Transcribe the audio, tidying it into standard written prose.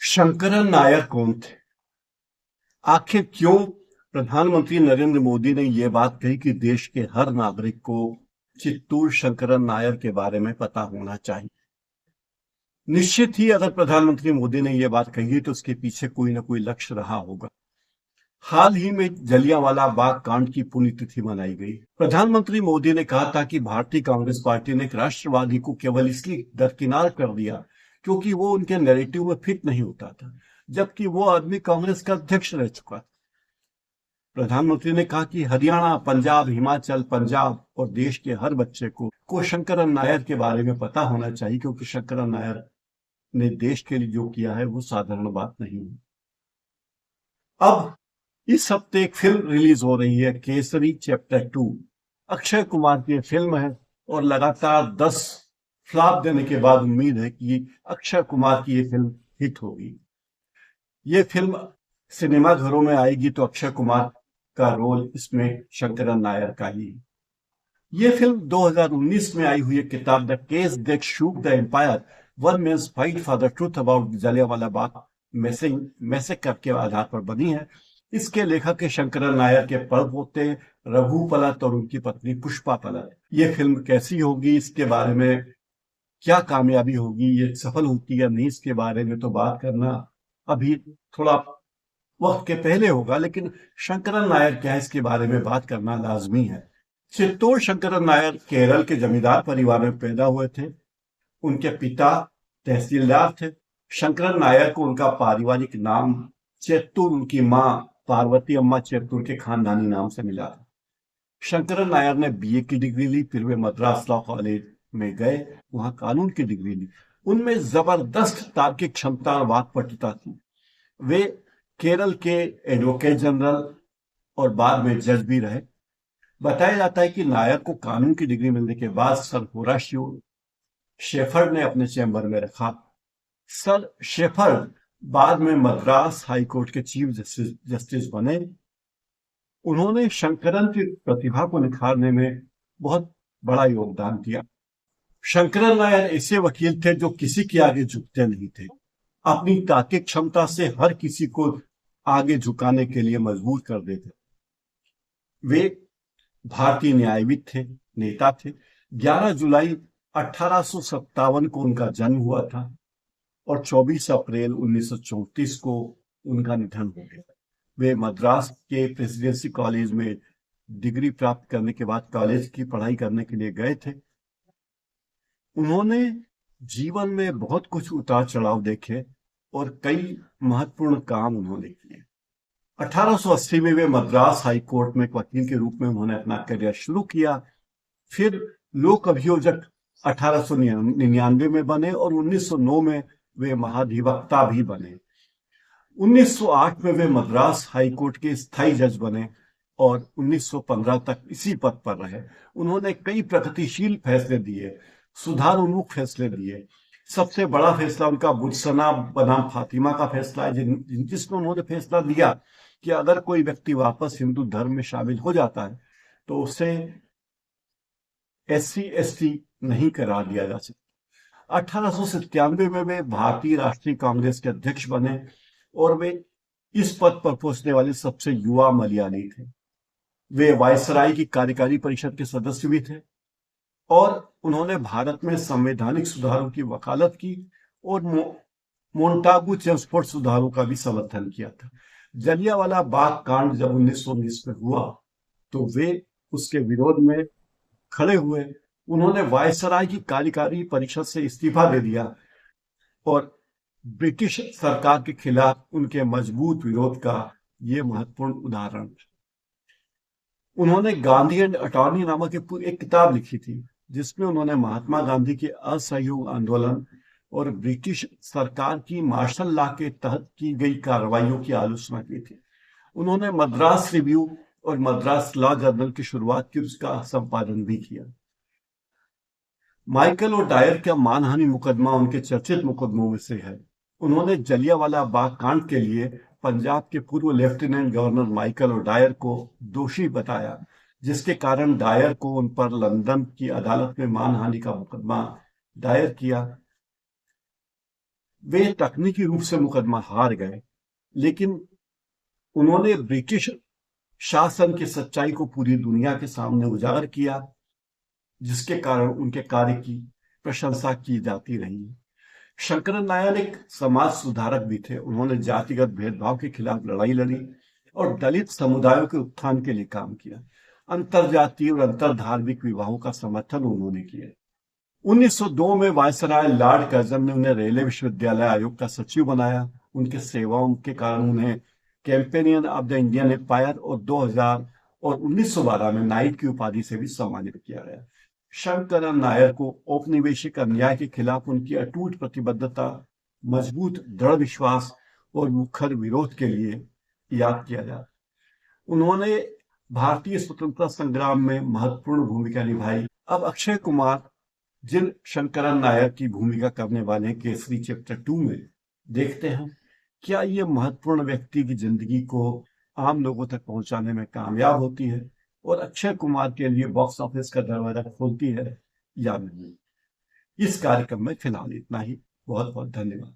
शंकरन नायर कौन थे? आखिर क्यों प्रधानमंत्री नरेंद्र मोदी ने यह बात कही कि देश के हर नागरिक को चित्तूर शंकरन नायर के बारे में पता होना चाहिए? निश्चित ही अगर प्रधानमंत्री मोदी ने यह बात कही तो उसके पीछे कोई ना कोई लक्ष्य रहा होगा। हाल ही में जलियांवाला बाग कांड की पुण्यतिथि मनाई गई। प्रधानमंत्री मोदी ने कहा था कि भारतीय कांग्रेस पार्टी ने एक राष्ट्रवादी को केवल इसलिए दरकिनार कर दिया क्योंकि वो उनके नैरेटिव में फिट नहीं होता था, जबकि वो आदमी कांग्रेस का अध्यक्ष रह चुका था। प्रधानमंत्री ने कहा कि हरियाणा, पंजाब, हिमाचल, पंजाब और देश के हर बच्चे को शंकरन नायर के बारे में पता होना चाहिए, क्योंकि शंकरन नायर ने देश के लिए जो किया है वो साधारण बात नहीं है। अब इस हफ्ते एक फिल्म रिलीज हो रही है, केसरी चैप्टर 2। अक्षय कुमार की फिल्म है और लगातार 10 फ्लॉप देने के बाद उम्मीद है कि अक्षय कुमार की ये फिल्म हिट होगी। ये फिल्म सिनेमा घरों में आएगी तो अक्षय कुमार का रोल इसमें शंकरन नायर का ही। ये फिल्म 2019 में आई हुई है किताब the case that shook the empire, one man's fight for the truth about Jallianwala Bagh massacre के आधार पर बनी है। इसके लेखक शंकरन नायर के पोते रघु पलत और उनकी पत्नी पुष्पा पलत। ये फिल्म कैसी होगी, इसके बारे में क्या कामयाबी होगी, ये सफल होती या नहीं, इसके बारे में तो बात करना अभी थोड़ा वक्त के पहले होगा, लेकिन शंकरन नायर क्या है इसके बारे में बात करना लाजमी है। चित्तूर शंकरन नायर केरल के जमींदार परिवार में पैदा हुए थे। उनके पिता तहसीलदार थे। शंकरन नायर को उनका पारिवारिक नाम चेत्तूर उनकी मां पार्वती अम्मा चेत्तूर के खानदानी नाम से मिला था। शंकरन नायर ने बीए की डिग्री ली, फिर वे मद्रास लॉ कॉलेज में गए, वहां कानून की डिग्री ली। उनमें जबरदस्त तार्किक क्षमता और वाक्पटुता थी। वे केरल के एडवोकेट जनरल और बाद में जज भी रहे। बताया जाता है कि नायर को कानून की डिग्री मिलने के बाद सर होराशियो शेफर्ड ने अपने चैम्बर में रखा। सर शेफर्ड बाद में मद्रास हाईकोर्ट के चीफ जस्टिस बने। उन्होंने शंकरन की प्रतिभा को निखारने में बहुत बड़ा योगदान दिया। शंकरन नायर ऐसे वकील थे जो किसी के आगे झुकते नहीं थे। अपनी तार्किक क्षमता से हर किसी को आगे झुकाने के लिए मजबूर कर देते। वे भारतीय न्यायविद थे, नेता थे। 11 जुलाई 1857 को उनका जन्म हुआ था और 24 अप्रैल 1934 को उनका निधन हो गया। वे मद्रास के प्रेसिडेंसी कॉलेज में डिग्री प्राप्त करने के बाद कॉलेज की पढ़ाई करने के लिए गए थे। उन्होंने जीवन में बहुत कुछ उतार चढ़ाव देखे और कई महत्वपूर्ण काम उन्होंने किए। 1880 में वे मद्रास हाई कोर्ट में एक वकील के रूप में उन्होंने अपना करियर शुरू किया। फिर लोक अभियोजक 1899 में बने और 1909 में वे महाधिवक्ता भी बने। 1908 में वे मद्रास हाई कोर्ट के स्थायी जज बने और 1915 तक इसी पद पर रहे। उन्होंने कई प्रगतिशील फैसले दिए, सुधार उन्मुख फैसले दिए। सबसे बड़ा फैसला उनका बुत्सना बनाम फातिमा का फैसला है, जिसमें उन्होंने फैसला दिया कि अगर कोई व्यक्ति वापस हिंदू धर्म में शामिल हो जाता है तो उसे SC/ST नहीं करार दिया जा सकता। 1897 में वे भारतीय राष्ट्रीय कांग्रेस के अध्यक्ष बने और वे इस पद पर पहुंचने वाले सबसे युवा मलयाली थे। वे वायसराय की कार्यकारी परिषद के सदस्य भी थे और उन्होंने भारत में संवैधानिक सुधारों की वकालत की और मोंटागू चेम्सफोर्ड सुधारों का भी समर्थन किया था। जलियांवाला बाग कांड जब 1919 में हुआ तो वे उसके विरोध में खड़े हुए। उन्होंने वायसराय की कार्यकारी परिषद से इस्तीफा दे दिया और ब्रिटिश सरकार के खिलाफ उनके मजबूत विरोध का ये महत्वपूर्ण उदाहरण। उन्होंने गांधी एंड अटॉर्नी नामक एक किताब लिखी थी, जिसमें उन्होंने महात्मा गांधी के असहयोग आंदोलन और ब्रिटिश सरकार की मार्शल लॉ के तहत की गई कार्रवाइयों की आलोचना की थी। उन्होंने मद्रास रिव्यू और मद्रास लॉ जर्नल की शुरुआत की, उसका संपादन भी किया। माइकल और डायर का मानहानि मुकदमा उनके चर्चित मुकदमों में से है। उन्होंने जलियांवाला बाग कांड के लिए पंजाब के पूर्व लेफ्टिनेंट गवर्नर माइकल और डायर को दोषी बताया, जिसके कारण डायर को उन पर लंदन की अदालत में मानहानि का मुकदमा दायर किया। वे तकनीकी रूप से मुकदमा हार गए, लेकिन उन्होंने ब्रिटिश शासन की सच्चाई को पूरी दुनिया के सामने उजागर किया, जिसके कारण उनके कार्य की प्रशंसा की जाती रही। शंकरन नायर एक समाज सुधारक भी थे। उन्होंने जातिगत भेदभाव के खिलाफ लड़ाई लड़ी और दलित समुदायों के उत्थान के लिए काम किया। अंतरजातीय और अंतरधार्मिक विवाहों का समर्थन उन्होंने किया। 1902 में वायसराय लॉर्ड कर्जन ने उन्हें रेलवे विश्वविद्यालय आयोग का सचिव बनाया। उनके सेवाओं के कारण उन्हें companion of the Indian empire और 2000 और 1912 में नाइट की उपाधि से भी सम्मानित किया गया। शंकरन नायर को औपनिवेशिक अन्याय के खिलाफ उनकी अटूट प्रतिबद्धता, मजबूत दृढ़ विश्वास और मुखर विरोध के लिए याद किया जाता। उन्होंने भारतीय स्वतंत्रता संग्राम में महत्वपूर्ण भूमिका निभाई। अब अक्षय कुमार जिन शंकरन नायर की भूमिका करने वाले हैं केसरी चैप्टर 2 में, देखते हैं क्या ये महत्वपूर्ण व्यक्ति की जिंदगी को आम लोगों तक पहुंचाने में कामयाब होती है और अक्षय कुमार के लिए बॉक्स ऑफिस का दरवाजा खोलती है या नहीं। इस कार्यक्रम में फिलहाल इतना ही। बहुत बहुत धन्यवाद।